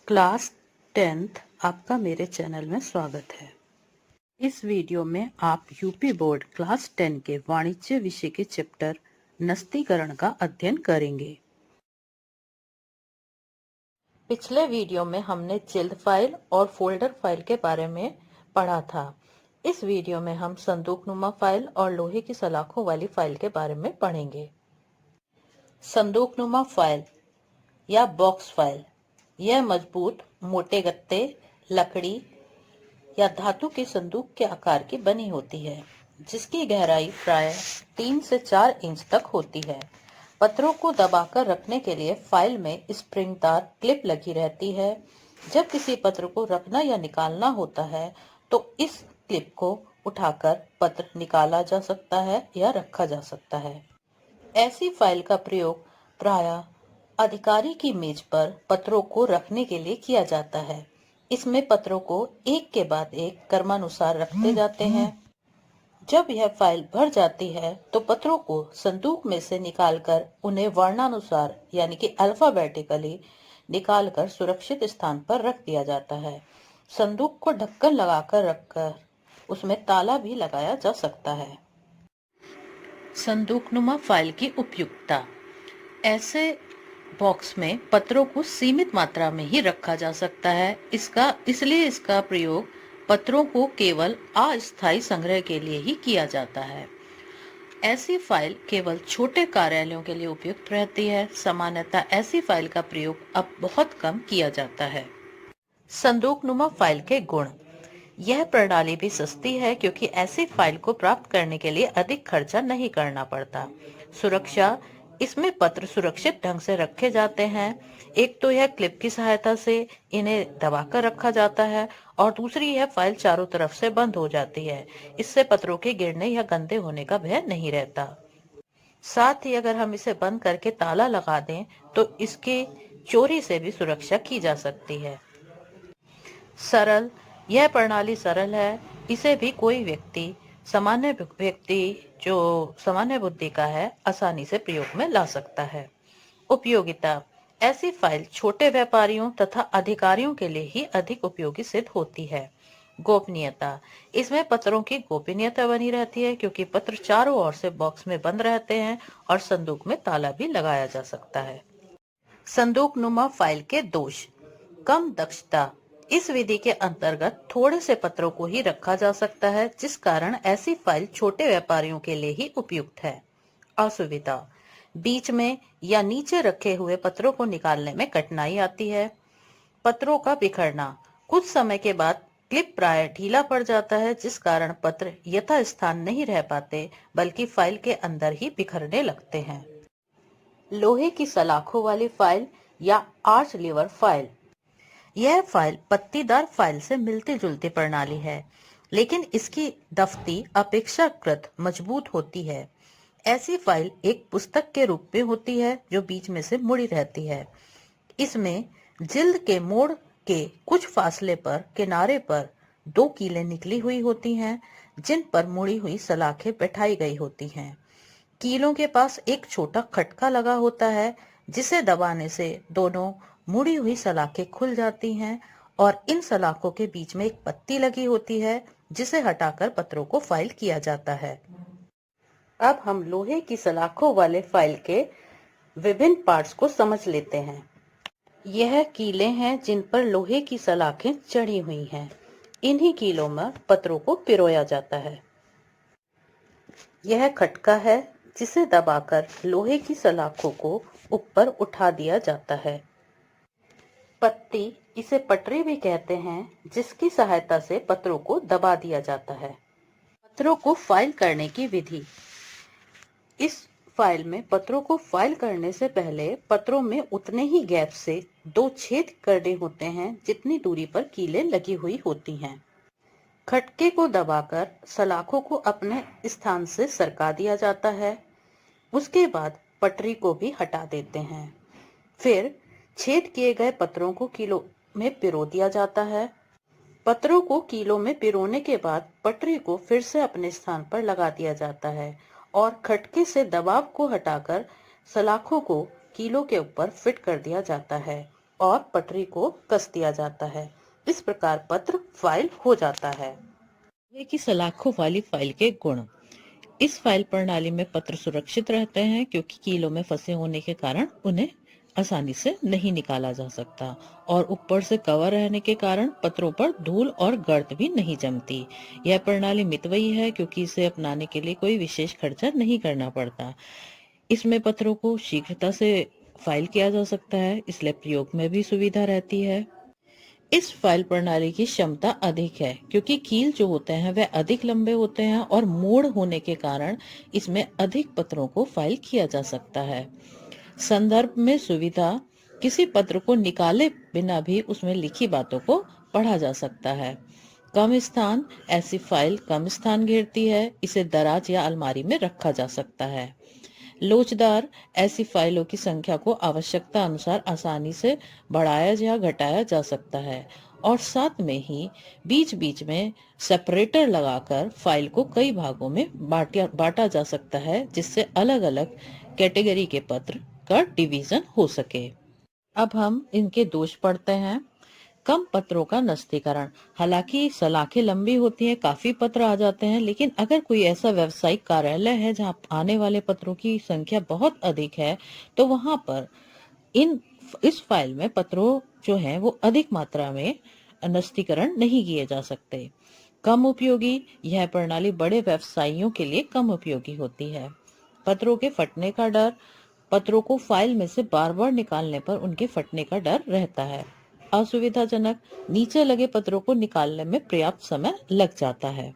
Class 10th आपका मेरे channel में स्वागत है। इस वीडियो में आप यूपी बोर्ड क्लास 10 के वाणिज्य विषय के चैप्टर नस्तीकरण का अध्ययन करेंगे। पिछले वीडियो में हमने चिल्ड फाइल और फोल्डर फाइल के बारे में पढ़ा था। इस वीडियो में हम संदूकनुमा फाइल और लोहे की सलाखों वाली फाइल के बारे में पढ़ेंगे। संदूकनुमा फाइल या बॉक्स फाइल यह मजबूत मोटे गत्ते, लकड़ी या धातु के संदूक के आकार की बनी होती है, जिसकी गहराई प्राय 3 से 4 इंच तक होती है। पत्रों को दबाकर रखने के लिए फाइल में स्प्रिंगदार क्लिप लगी रहती है। जब किसी पत्र को रखना या निकालना होता है तो इस क्लिप को उठाकर पत्र निकाला जा सकता है या रखा जा सकता है। ऐसी फाइल का प्रयोग प्रायः अधिकारी की मेज पर पत्रों को रखने के लिए किया जाता है। इसमें पत्रों को एक के बाद एक क्रमानुसार रखते जाते हैं। जब यह फाइल भर जाती है तो पत्रों को संदूक में से निकालकर उन्हें वर्णानुसार यानी कि अल्फाबेटिकली निकालकर सुरक्षित स्थान पर रख दिया जाता है। संदूक को ढक्कन लगाकर रखकर उसमें ताला भी लगाया जा सकता है। संदूकनुमा फाइल की उपयुक्तता। ऐसे बॉक्स में पत्रों को सीमित मात्रा में ही रखा जा सकता है। इसलिए इसका प्रयोग पत्रों को केवल अस्थायी संग्रह के लिए ही किया जाता है। ऐसी फाइल केवल छोटे कार्यालयों के लिए उपयुक्त रहती है। सामान्यतः ऐसी फाइल का प्रयोग अब बहुत कम किया जाता है। संदूकनुमा फाइल के गुण। यह प्रणाली भी सस्ती है क्योंकि ऐसी फाइल को प्राप्त करने के लिए अधिक खर्चा नहीं करना पड़ता। सुरक्षा। इसमें पत्र सुरक्षित ढंग से रखे जाते हैं। एक तो यह क्लिप की सहायता से इन्हें दबाकर रखा जाता है और दूसरी यह फाइल चारों तरफ से बंद हो जाती है। इससे पत्रों के गिरने या गंदे होने का भय नहीं रहता। साथ ही अगर हम इसे बंद करके ताला लगा दें तो इसकी चोरी से भी सुरक्षा की जा सकती है। सरल। यह प्रणाली सरल है। इसे भी कोई व्यक्ति जो सामान्य बुद्धि का है आसानी से प्रयोग में ला सकता है। उपयोगिता। ऐसी फाइल छोटे व्यापारियों तथा अधिकारियों के लिए ही अधिक उपयोगी सिद्ध होती है। गोपनीयता। इसमें पत्रों की गोपनीयता बनी रहती है क्योंकि पत्र चारों ओर से बॉक्स में बंद रहते हैं और संदूक में ताला भी लगाया जा सकता है। संदूकनुमा फाइल के दोष। कम दक्षता। इस विधि के अंतर्गत थोड़े से पत्रों को ही रखा जा सकता है, जिस कारण ऐसी फाइल छोटे व्यापारियों के लिए ही उपयुक्त है। असुविधा। बीच में या नीचे रखे हुए पत्रों को निकालने में कठिनाई आती है। पत्रों का बिखरना। कुछ समय के बाद क्लिप प्राय ढीला पड़ जाता है, जिस कारण पत्र यथास्थान नहीं रह पाते बल्कि फाइल के अंदर ही बिखरने लगते हैं। लोहे की सलाखों वाली फाइल या आर्च लीवर फाइल। यह फाइल पत्तीदार फाइल से मिलती जुलती प्रणाली है, लेकिन इसकी दफ्ती अपेक्षाकृत मजबूत होती है। ऐसी फाइल एक पुस्तक के रूप में होती है जो बीच में से मुड़ी रहती है। इसमें जिल्द के मोड़ के कुछ फासले पर किनारे पर 2 कीलें निकली हुई होती हैं, जिन पर मुड़ी हुई सलाखें बैठाई गई होती हैं। कीलों के पास एक छोटा खटका लगा होता है, जिसे दबाने से दोनों मुड़ी हुई सलाखें खुल जाती हैं और इन सलाखों के बीच में एक पत्ती लगी होती है, जिसे हटाकर पत्रों को फाइल किया जाता है। अब हम लोहे की सलाखों वाले फाइल के विभिन्न पार्ट्स को समझ लेते हैं। यह कीलें हैं जिन पर लोहे की सलाखें चढ़ी हुई हैं। इन्हीं कीलों में पत्रों को पिरोया जाता है। यह खटका है जिसे दबाकर लोहे की सलाखों को ऊपर उठा दिया जाता है। पत्ती, इसे पटरी भी कहते हैं, जिसकी सहायता से पत्रों को दबा दिया जाता है। पत्रों को फाइल करने की विधि। इस फाइल में पत्रों को फाइल करने से पहले पत्रों में उतने ही गैप से 2 छेद करने होते हैं जितनी दूरी पर कीलें लगी हुई होती हैं। खटके को दबाकर सलाखों को अपने स्थान से सरका दिया जाता है। उसके बाद पटरी को भी हटा देते हैं। फिर छेद किए गए पत्रों को कीलों में पिरो दिया जाता है। पत्रों को कीलों में पिरोने के बाद पटरी को फिर से अपने स्थान पर लगा दिया जाता है और खटके से दबाव को हटाकर सलाखों को कीलों के ऊपर फिट कर दिया जाता है। और पटरी को कस दिया जाता है। इस प्रकार पत्र फाइल हो जाता है। लोहे की सलाखों वाली फाइल के गुण। इस फाइल प्रणाली में पत्र सुरक्षित रहते हैं क्योंकि कीलों में फंसे होने के कारण उन्हें आसानी से नहीं निकाला जा सकता और ऊपर से कवर रहने के कारण पत्रों पर धूल और गर्द भी नहीं जमती। यह प्रणाली मितव्ययी है क्योंकि इसे अपनाने के लिए कोई विशेष खर्चा नहीं करना पड़ता। इसमें पत्रों को शीघ्रता से फाइल किया जा सकता है, इसलिए प्रयोग में भी सुविधा रहती है। इस फाइल प्रणाली की क्षमता अधिक है क्योंकि कील जो होते हैं वह अधिक लंबे होते हैं और मोड़ होने के कारण इसमें अधिक पत्रों को फाइल किया जा सकता है। संदर्भ में सुविधा। किसी पत्र को निकाले बिना भी उसमें लिखी बातों को पढ़ा जा सकता है। कम स्थान। ऐसी फाइल कम स्थान घेरती है, इसे दराज या अलमारी में रखा जा सकता है। लोचदार। ऐसी फाइलों की संख्या को आवश्यकता अनुसार आसानी से बढ़ाया या घटाया जा सकता है और साथ में ही बीच बीच में सेपरेटर लगाकर फाइल को कई भागों में बांटा जा सकता है, जिससे अलग अलग कैटेगरी के पत्र का डिवीजन हो सके। अब हम इनके दोष पढ़ते हैं। कम पत्रों का नस्तीकरण। हालांकि सलाखें लंबी होती हैं, काफी पत्र आ जाते हैं, लेकिन अगर कोई ऐसा व्यावसायिक कार्यालय है जहां आने वाले पत्रों की संख्या बहुत अधिक है, तो वहां पर इस फाइल में पत्रों जो हैं वो अधिक मात्रा में नस्तीकरण नहीं किए जा सकते। कम उपयोगी। यह प्रणाली बड़े व्यवसायियों के लिए कम उपयोगी होती है। पत्रों के फटने का डर। पत्रों को फाइल में से बार बार निकालने पर उनके फटने का डर रहता है। असुविधाजनक। नीचे लगे पत्रों को निकालने में पर्याप्त समय लग जाता है।